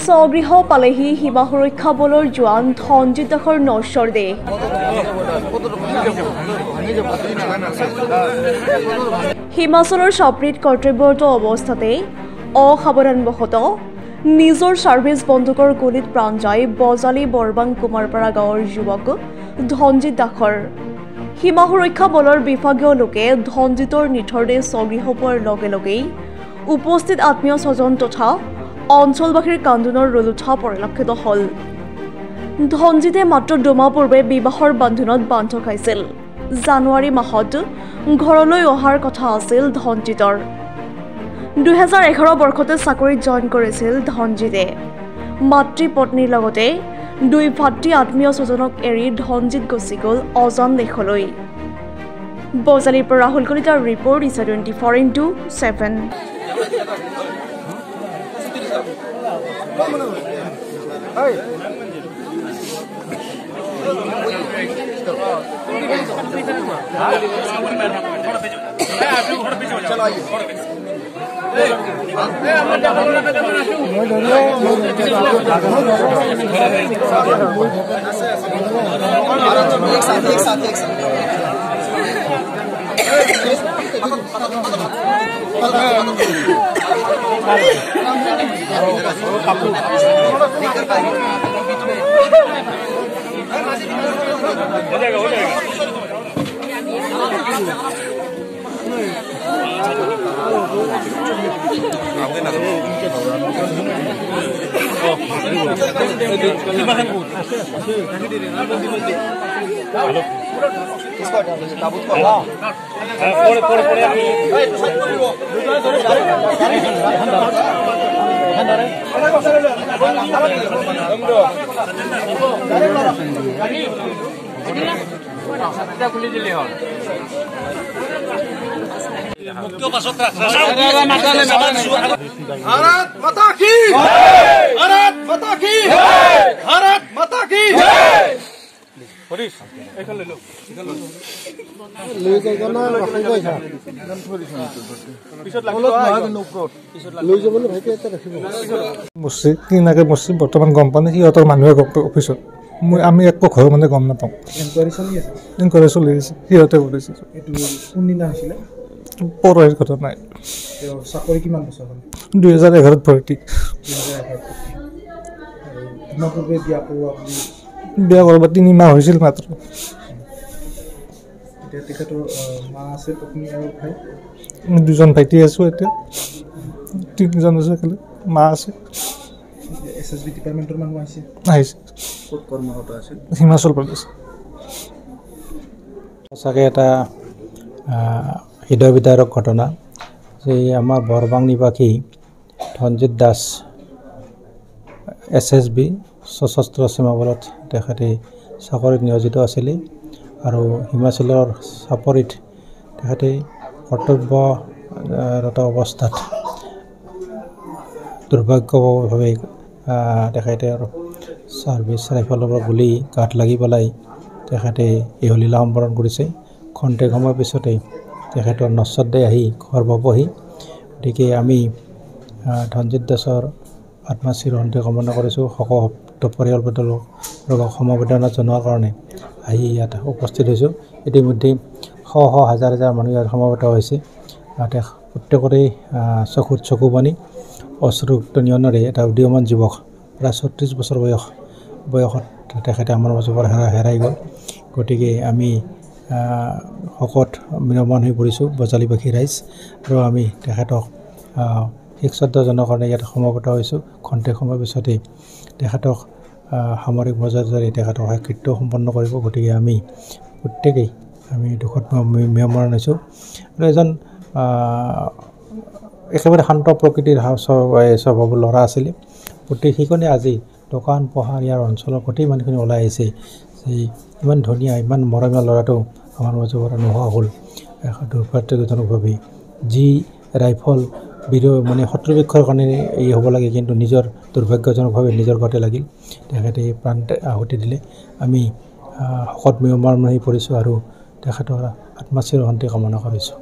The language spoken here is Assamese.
স্বগৃহ পালেহি সীমা সুৰক্ষা বলৰ জোৱান ধনজিত দাসৰ নশ্বৰ দেহ। হিমাচলৰ চাপৰিত কৰ্তব্যৰত অৱস্থাতে অসাৱধানবশতঃ নিজৰ ছাৰ্ভিচ বন্দুকৰ গুলীত প্ৰাণ যায় বজালী বৰবাং কুমাৰপাৰা গাঁৱৰ যুৱক ধনজিত দাসৰ। সীমা সুৰক্ষা বলৰ বিভাগীয় লোকে ধনজিতৰ নিথৰ দেহ স্বগৃহ পোৱাৰ লগে লগেই উপস্থিত আত্মীয় স্বজন তথা অঞ্চলবাসীৰ কান্দোনৰ ৰোল উঠা পৰিলক্ষিত হ'ল। ধনজিতে মাত্ৰ দুমাহ পূৰ্বে বিবাহৰ বান্ধোনত বান্ধ খাইছিল। জানুৱাৰী মাহত ঘৰলৈ অহাৰ কথা আছিল ধনজিতৰ। 2011 বৰ্ষতে চাকৰিত জইন কৰিছিল ধনজিতে। মাতৃ পত্নীৰ লগতে দুই ভাতৃ আত্মীয় স্বজনক এৰি ধনজিত গুচি গ'ল অজান দেশলৈ। বজালীৰ পৰা ৰাহুল কলিতাৰ ৰিপৰ্ট ইছা 24x7। भारत माता की भारत माता की भारत माता की বৰ্তমান গম পানে সিহঁতৰ মানুহে অফিচত আমি একো ঘৰ মানে গম নাপাওঁ। ইনকুৱাৰী চলি আছে সিহঁতে কৰিছে। পৰহিৰ কথা নাই। 2011 ভৰ্তি। বিয়া কৰিব 3 মাহ হৈছিল মাত্ৰ। দুজন ভাইটি আছো এতিয়া। 3জন আছে একেলগে। মা আছে। SSB ডিপাৰ্টমেণ্টৰ মানুহ আহিছে। ক'ত কৰ্মৰত আছে? হিমাচল প্ৰদেশ। সঁচাকৈ এটা হৃদয় বিদাৰক ঘটনা যে আমাৰ বৰবাং নিবাসী ধনজিত দাস SSB সশস্ত্ৰ সীমা বলত তেখেতে চাকৰিত নিয়োজিত আছিল আৰু হিমাচলৰ চাপৰিত তেখেতে কৰ্তব্যৰত অৱস্থাত দুৰ্ভাগ্যভাৱে তেখেতে ছাৰ্ভিচ ৰাইফলৰ পৰা গুলি গাত লাগি পেলাই তেখেতে ইহলীলা সম্পন্ন কৰিছে। খন্তেক সময়ৰ পিছতে তেখেতৰ নশ্বৰ দেহ আহি ঘৰ পাবহি। গতিকে আমি ধনজিত দাসৰ আত্মাশ্ৰীৰ অন্ত্য কামনা কৰিছোঁ। শোকসন্তপ্ত পৰিয়ালবৰ্গক সমবেদনা জনোৱাৰ কাৰণে আহি ইয়াত উপস্থিত হৈছোঁ। ইতিমধ্যে শ হাজাৰ মানুহ ইয়াত সমবেত হৈছে। প্ৰত্যেকৰে চকুত চকু পানী অশ্ৰুক্ত নিয়নেৰে এটা উদীয়মান যুৱক প্ৰায় 36 বছৰ বয়সত তেখেতে আমাৰ মাজৰ পৰা হেৰাই গ'ল। গতিকে আমি শকত মিৰমান হৈ পৰিছোঁ বজালীবাসী ৰাইজ আৰু আমি তেখেতক শেষ শ্ৰদ্ধাজনৰ কাৰণে ইয়াত সমবেত হৈছোঁ। খন্তেক সময়ৰ পিছতে তেখেতক সামৰিক মৰ্যাদাৰে তেখেতক কৃত্য সম্পন্ন কৰিব। গতিকে আমি প্ৰত্যেকেই আমি দুখত মিৰমান হৈছোঁ। আৰু এজন একেবাৰে শান্ত প্ৰকৃতিৰ স্বভাৱৰ ল'ৰা আছিলে। গোটেই সেইখনে আজি দোকান পোহাৰ ইয়াৰ অঞ্চলৰ গোটেই মানুহখিনি ওলাই আহিছে যে ইমান ধুনীয়া ইমান মৰমীয়া ল'ৰাটো আমাৰ মাজৰ পৰা নোহোৱা হ'ল দুৰ্ভাগ্যজনকভাৱে। যি ৰাইফল মানে শত্ৰুপক্ষৰ কাৰণে এই হ'ব লাগে কিন্তু নিজৰ দুৰ্ভাগ্যজনকভাৱে নিজৰ গাতে লাগিল। তেখেতে প্ৰাণ আহুতি দিলে। আমি শকত মিৰমান হৈ পৰিছোঁ আৰু তেখেতৰ আত্মাশ্ৰীৰ শান্তি কামনা কৰিছোঁ।